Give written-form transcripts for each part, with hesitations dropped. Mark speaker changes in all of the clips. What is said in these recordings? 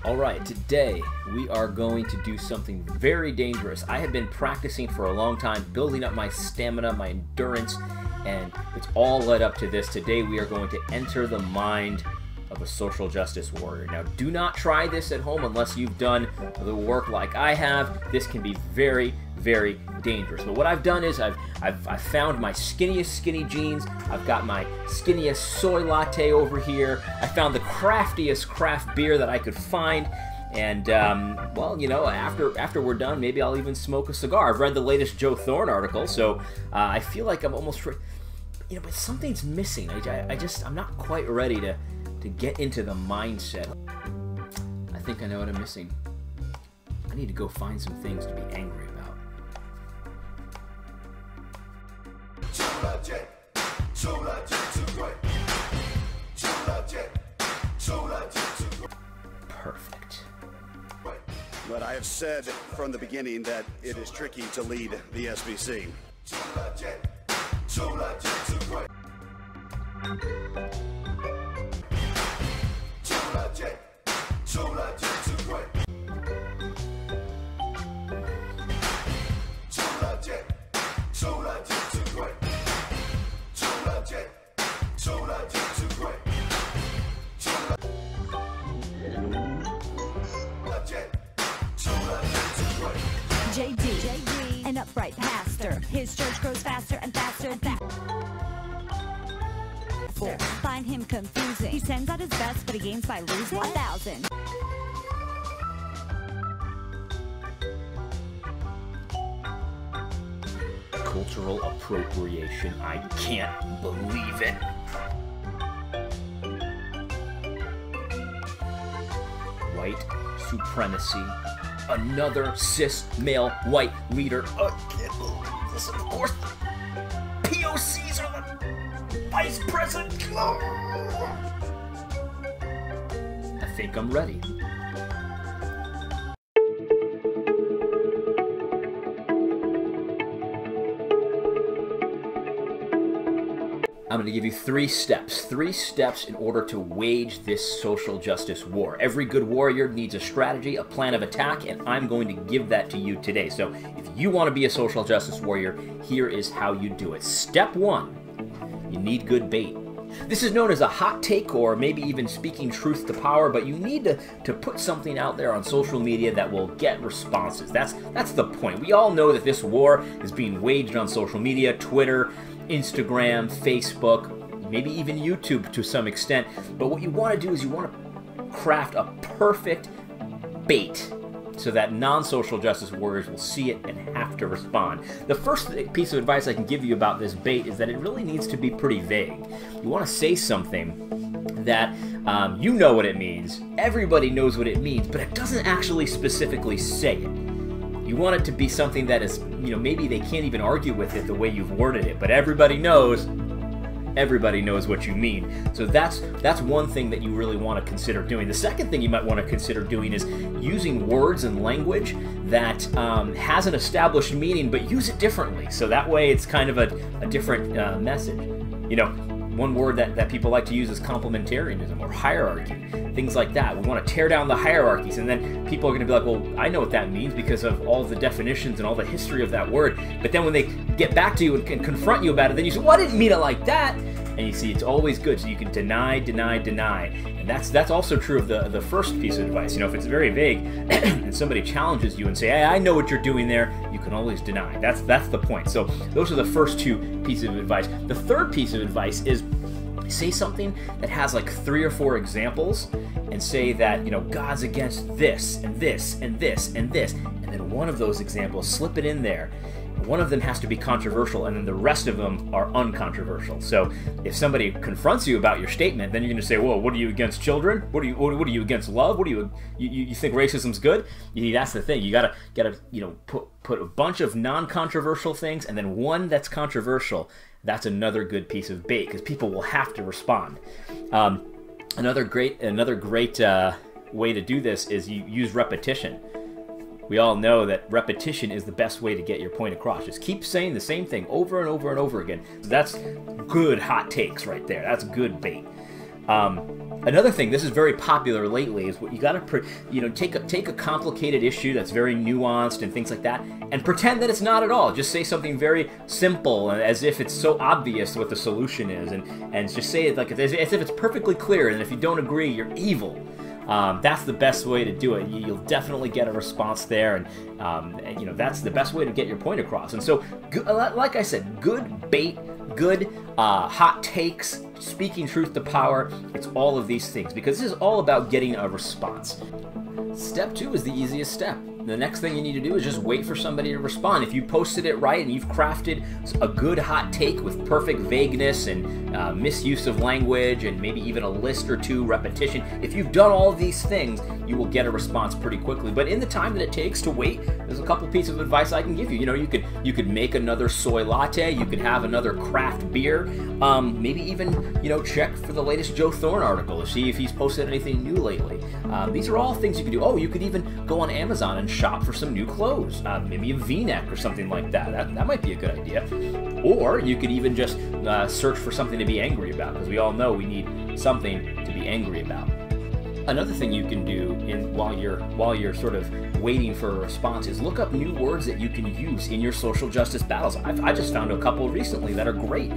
Speaker 1: Alright, today we are going to do something very dangerous. I have been practicing for a long time, building up my stamina, my endurance, and it's all led up to this. Today we are going to enter the mind of a social justice warrior. Now, do not try this at home unless you've done the work like I have. This can be very, very dangerous. But what I've done is I've found my skinniest skinny jeans. I've got my skinniest soy latte over here. I found the craftiest craft beer that I could find. And, well, you know, after we're done, maybe I'll even smoke a cigar. I've read the latest Joe Thorne article, so I feel like I'm almost, you know, but something's missing. I'm not quite ready to get into the mindset. I think I know what I'm missing. I need to go find some things to be angry about. Perfect.
Speaker 2: But I have said from the beginning that it is tricky to lead the SBC.
Speaker 3: JD, an upright pastor. His church grows faster and faster and faster. Find him confusing. He sends out his best, but he gains by losing 1,000.
Speaker 1: Cultural appropriation. I can't believe it. White supremacy. Another cis male white leader. I can't believe this. Of course, POCs are the vice president. I think I'm ready. I'm going to give you three steps in order to wage this social justice war. Every good warrior needs a strategy, a plan of attack, and I'm going to give that to you today. So if you want to be a social justice warrior, here is how you do it. Step one, you need good bait. This is known as a hot take or maybe even speaking truth to power, but you need to put something out there on social media that will get responses. That's the point. We all know that this war is being waged on social media, Twitter, Instagram, Facebook, maybe even YouTube to some extent. But what you want to do is you want to craft a perfect bait so that non-social justice warriors will see it and have to respond. The first piece of advice I can give you about this bait is that it really needs to be pretty vague. You want to say something that you know what it means, everybody knows what it means, but it doesn't actually specifically say it. You want it to be something that is, you know, maybe they can't even argue with it the way you've worded it, but everybody knows what you mean. So that's one thing that you really want to consider doing. The second thing you might want to consider doing is using words and language that has an established meaning, but use it differently. So that way it's kind of a different message. You know, one word that people like to use is complementarianism or hierarchy, things like that. We want to tear down the hierarchies, and then people are going to be like, well, I know what that means because of all the definitions and all the history of that word. But then when they get back to you and can confront you about it, then you say, well, I didn't mean it like that. And you see, it's always good. So you can deny, deny, deny. And that's also true of the first piece of advice. You know, if it's very vague and somebody challenges you and say, hey, I know what you're doing there, you can always deny. That's the point. So those are the first two pieces of advice. The third piece of advice is say something that has like 3 or 4 examples and say that, you know, God's against this and this and this and this. And then one of those examples, slip it in there. One of them has to be controversial, and then the rest of them are uncontroversial. So if somebody confronts you about your statement, then you're going to say, "Well, what are you against children? What are you against love? What do you think racism's good?" That's the thing. You gotta you know put a bunch of non-controversial things, and then one that's controversial. That's another good piece of bait because people will have to respond. Another great way to do this is you use repetition. We all know that repetition is the best way to get your point across. Just keep saying the same thing over and over and over again. So that's good hot takes right there. That's good bait. Another thing, this is very popular lately, is what you got to, take a complicated issue that's very nuanced and things like that, and pretend that it's not at all. Just say something very simple, as if it's so obvious what the solution is, and just say it like as if it's perfectly clear. And if you don't agree, you're evil. That's the best way to do it. You'll definitely get a response there, and that's the best way to get your point across. And so, like I said, good bait, good hot takes, speaking truth to power. It's all of these things, because this is all about getting a response. Step 2 is the easiest step. The next thing you need to do is just wait for somebody to respond. If you posted it right and you've crafted a good hot take with perfect vagueness and misuse of language and maybe even a list or two repetition, if you've done all of these things, you will get a response pretty quickly. But in the time that it takes to wait, there's a couple pieces of advice I can give you. You could make another soy latte. You could have another craft beer. Maybe even check for the latest Joe Thorne article to see if he's posted anything new lately. These are all things you could do. Oh, you could even go on Amazon and shop for some new clothes, maybe a V-neck or something like that. That might be a good idea. Or you could even just search for something to be angry about, because we all know we need something to be angry about. Another thing you can do while you're sort of waiting for a response is look up new words that you can use in your social justice battles. I just found a couple recently that are great.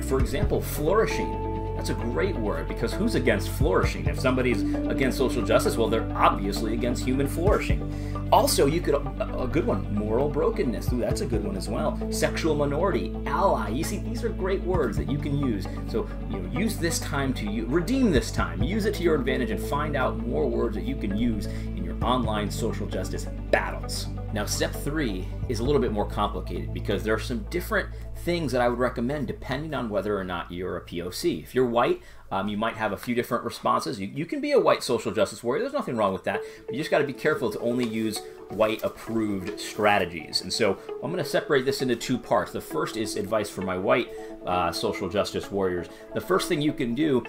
Speaker 1: For example, flourishing. That's a great word, because who's against flourishing? If somebody's against social justice, well, they're obviously against human flourishing. Also, you could, a good one, moral brokenness. Ooh, that's a good one as well. Sexual minority, ally. You see, these are great words that you can use. So, use this time to redeem this time. Use it to your advantage and find out more words that you can use in your online social justice battles. Now, step 3 is a little bit more complicated, because there are some different things that I would recommend depending on whether or not you're a POC. If you're white, you might have a few different responses. You can be a white social justice warrior. There's nothing wrong with that. But you just got to be careful to only use white-approved strategies. And so I'm going to separate this into 2 parts. The first is advice for my white social justice warriors. The first thing you can do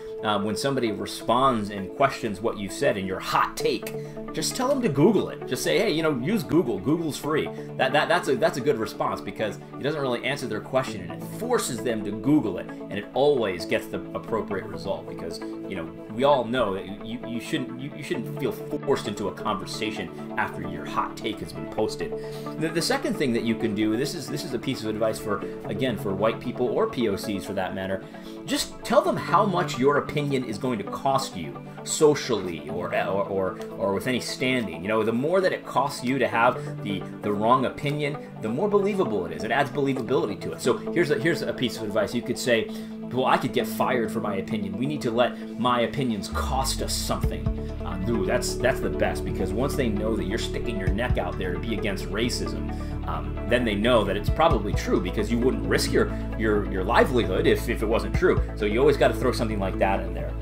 Speaker 1: when somebody responds and questions what you've said in your hot take, just tell them to Google it. Just say, hey, use Google. Google's free. That's a good response, because it doesn't really answer their question, and it forces them to Google it, and it always gets the appropriate result, because we all know that you shouldn't feel forced into a conversation after your hot take has been posted. The second thing that you can do, this is a piece of advice for white people or POCs for that matter. Just tell them how much your opinion is going to cost you socially or with any standing. The more that it costs you to have the wrong opinion, the more believable it is. It adds believability to it. So here's a piece of advice. You could say, well, I could get fired for my opinion. We need to let my opinions cost us something. That's the best, because once they know that you're sticking your neck out there to be against racism, then they know that it's probably true, because you wouldn't risk your livelihood if it wasn't true. So you always got to throw something like that in there.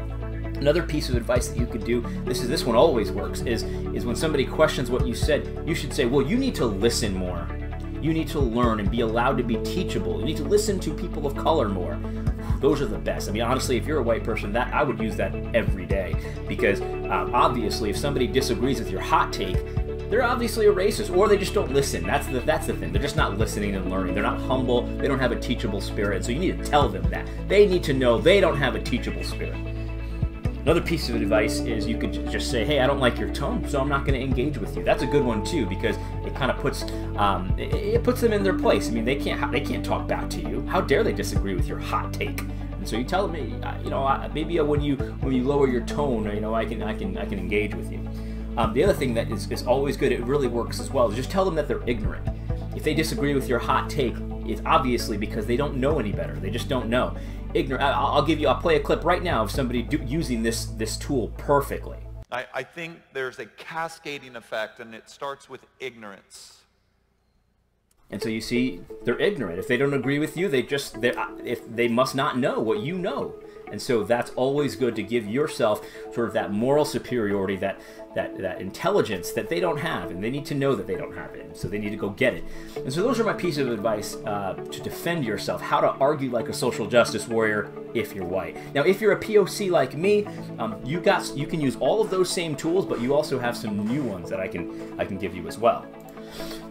Speaker 1: Another piece of advice that you could do, this one always works, is when somebody questions what you said, you should say, well, you need to listen more. You need to learn and be allowed to be teachable. You need to listen to people of color more. Those are the best. I mean, honestly, if you're a white person, I would use that every day, because obviously, if somebody disagrees with your hot take, they're obviously a racist, or they just don't listen. That's the thing. They're just not listening and learning. They're not humble. They don't have a teachable spirit. So you need to tell them that. They need to know they don't have a teachable spirit. Another piece of advice is you could just say, hey, I don't like your tone, so I'm not going to engage with you. That's a good one too, because it kind of puts them in their place. I mean, they can't talk back to you. How dare they disagree with your hot take? And so you tell them, hey, maybe when you lower your tone, I can engage with you. The other thing that is always good, it really works as well, is just tell them that they're ignorant. If they disagree with your hot take, it's obviously because they don't know any better. They just don't know. I'll play a clip right now of somebody using this tool perfectly.
Speaker 4: I think there's a cascading effect, and it starts with ignorance.
Speaker 1: And so you see, they're ignorant. If they don't agree with you, they must not know what you know. And so that's always good, to give yourself sort of that moral superiority, that intelligence that they don't have, and they need to know that they don't have it. So they need to go get it. And so those are my pieces of advice to defend yourself, how to argue like a social justice warrior if you're white. Now, if you're a POC like me, you can use all of those same tools, but you also have some new ones that I can give you as well.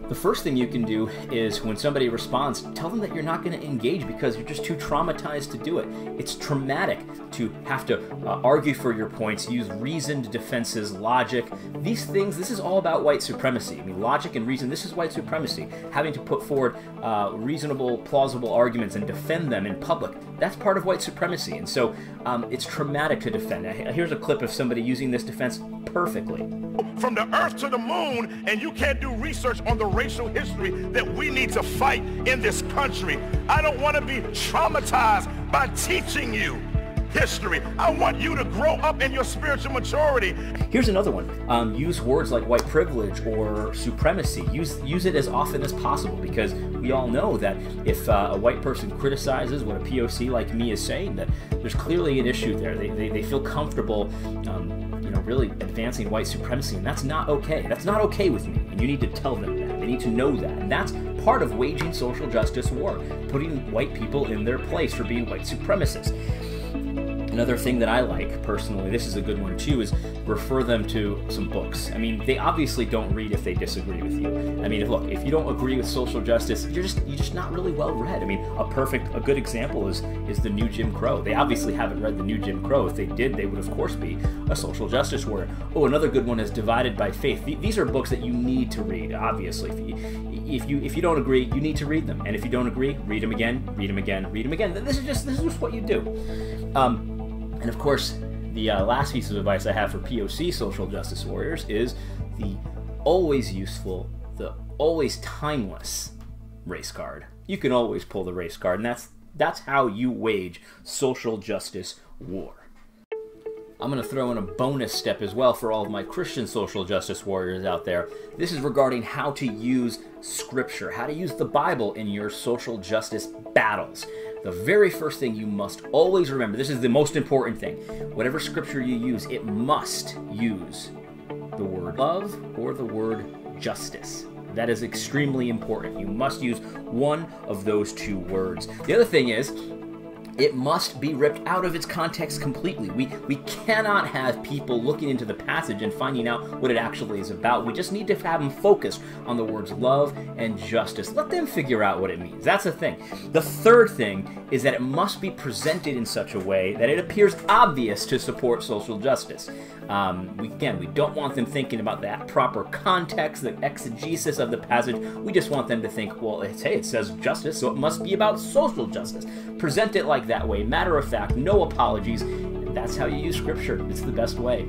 Speaker 1: The first thing you can do is when somebody responds, tell them that you're not going to engage because you're just too traumatized to do it. It's traumatic to have to argue for your points, use reasoned defenses, logic. These things, this is all about white supremacy. I mean, logic and reason, this is white supremacy. Having to put forward reasonable, plausible arguments and defend them in public, that's part of white supremacy. And so it's traumatic to defend. Here's a clip of somebody using this defense perfectly.
Speaker 5: From the earth to the moon, and you can't do research on the racial history that we need to fight in this country. I don't want to be traumatized by teaching you history. I want you to grow up in your spiritual maturity.
Speaker 1: Here's another one. Use words like white privilege or supremacy. Use it as often as possible, because we all know that if a white person criticizes what a POC like me is saying, that there's clearly an issue there. They feel comfortable really advancing white supremacy, and that's not okay. That's not okay with me, and you need to tell them that. They need to know that, and that's part of waging social justice war, putting white people in their place for being white supremacists. Another thing that I like personally, this is a good one too, is refer them to some books. I mean, they obviously don't read if they disagree with you. I mean, look, if you don't agree with social justice, you're just not really well read. I mean, a good example is The New Jim Crow. They obviously haven't read The New Jim Crow. If they did, they would of course be a social justice warrior. Oh, another good one is Divided by Faith. These are books that you need to read, obviously. If you don't agree, you need to read them. And if you don't agree, read them again, read them again, read them again. This is just what you do. And of course, the last piece of advice I have for POC social justice warriors is the always useful, the always timeless race card. You can always pull the race card, and that's how you wage social justice war. I'm going to throw in a bonus step as well for all of my Christian social justice warriors out there. This is regarding how to use Scripture, how to use the Bible in your social justice battles. The very first thing you must always remember, this is the most important thing, whatever Scripture you use, it must use the word love or the word justice. That is extremely important. You must use one of those two words. The other thing is, it must be ripped out of its context completely. We cannot have people looking into the passage and finding out what it actually is about. We just need to have them focus on the words love and justice. Let them figure out what it means. That's the thing. The third thing is that it must be presented in such a way that it appears obvious to support social justice. We don't want them thinking about that proper context, the exegesis of the passage. We just want them to think, well, it says justice, so it must be about social justice. Present it like that way, matter of fact, no apologies. And that's how you use Scripture. It's the best way.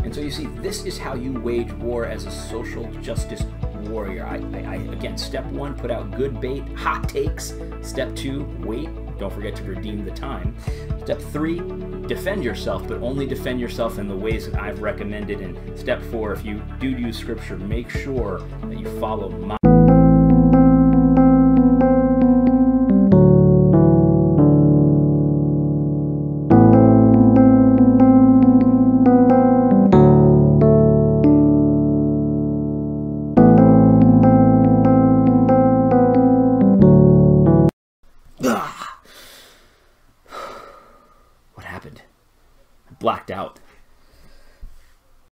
Speaker 1: And so you see, this is how you wage war as a social justice warrior. Again, step 1, put out good bait, hot takes. Step 2, wait. Don't forget to redeem the time. Step 3, defend yourself, but only defend yourself in the ways that I've recommended. And step 4, if you do use Scripture, make sure that you follow my